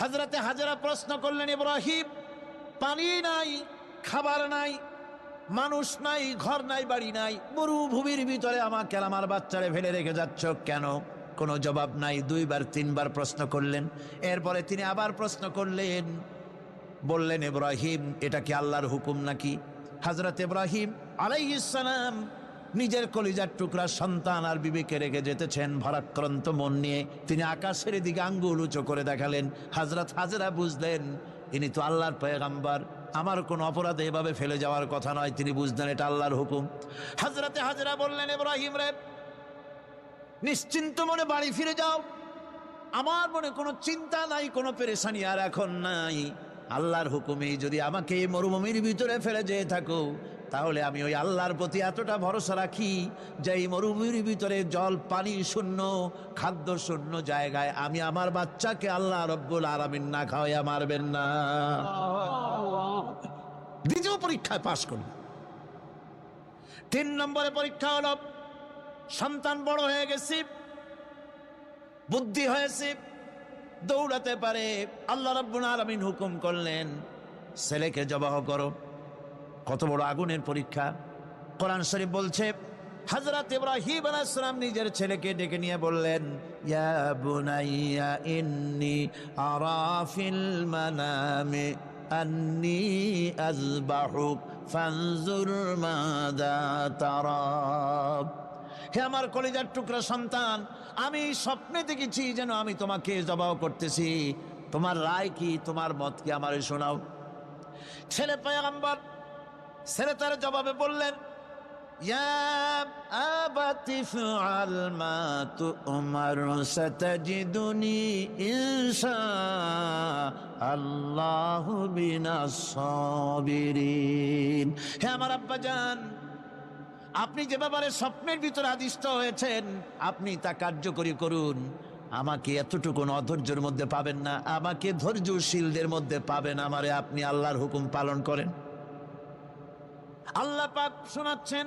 হযরতে হাজেরা প্রশ্ন করলেন, ইব্রাহিম, পানি নাই, খাবার নাই, মানুষ নাই, ঘর নাই, বাড়ি নাই, মরুভূমির ভিতরে আমাকে আর আমার বাচ্চারে ফেলে রেখে যাচ্ছ কেন? কোনো জবাব নাই। দুইবার তিনবার প্রশ্ন করলেন। এরপরে তিনি আবার প্রশ্ন করলেন, বললেন, ইব্রাহিম, এটা কি আল্লাহর হুকুম নাকি? হযরত ইব্রাহিম আলাইহিস সালাম নিজের কলিজার টুকরা সন্তান আর বিবিকে রেখে যেতেছেন ভারাক্রান্ত মন নিয়ে। তিনি আকাশের দিকে আঙ্গুল উঁচু করে দেখালেন। হযরত হাজেরা বুঝলেন ইনি তো আল্লাহর পয়গম্বর, আমার কোনো অপরাধে এভাবে ফেলে যাওয়ার কথা নয়। তিনি বুঝলেন এটা আল্লাহর হুকুম। হযরতে হাজেরা বললেন, ইব্রাহিম রে, নিশ্চিন্ত মনে বাড়ি ফিরে যাও। আমার মনে কোনো চিন্তা নাই, কোনো পেরেশানি আর এখন নাই। আল্লাহর হুকুমে যদি আমাকে এই মরুভূমির ভিতরে ফেলে যেয়ে থাকো, তাহলে আমি ওই আল্লাহর প্রতি এতটা ভরসা রাখি যে এই মরুভূমির ভিতরে জল পানি শূন্য, খাদ্য শূন্য জায়গায় আমি আমার বাচ্চাকে আল্লাহ রব্বুল আলামিন না খাওয়াইয়া মারবেন না। দ্বিতীয় পরীক্ষায় পাশ করল। 3 নম্বরে পরীক্ষা হলো, সন্তান বড় হয়ে গেছে, বুদ্ধি হয়েছে, দৌড়াতে পারে। আল্লাহ রাব্বুল আলামিন হুকুম করলেন, ছেলেকে জবাহ করো। কত বড় আগুনের পরীক্ষা! কোরআন শরীফ বলছে, হযরত ইব্রাহিম আলাইহিস সালাম নিজের ছেলেকে ডেকে নিয়ে বললেন, ইয়া বুনাইয়া ইন্নী আরা ফিল মানামি আন্নী আযবাহুক ফানজুর মাযা তারা। হে আমার কলিজার টুকরা সন্তান, আমি স্বপ্নে দেখেছি যেন আমি তোমাকে জবাহ করতেছি। তোমার রায় কি, তোমার মত কি, আমারে শোনাও। ছেলে পয়গম্বর, ছেলে তার জবাবে বললেন, ইয়া আবাতি ফাআল মা তু'মার সাতাজিদুনি ইনশাআল্লাহু মিনাস সাবিরিন। হে আমার আব্বাজান, আপনি যে ব্যাপারে স্বপ্নের ভিতরে আদিষ্ট হয়েছেন, আপনি তা কার্যকরী করুন। আমাকে এতটুকু অধৈর্যের মধ্যে পাবেন না, আমাকে ধৈর্যশীলদের মধ্যে পাবেন। আমারে আপনি আল্লাহর হুকুম পালন করেন। আল্লাহ পাক শোনাচ্ছেন।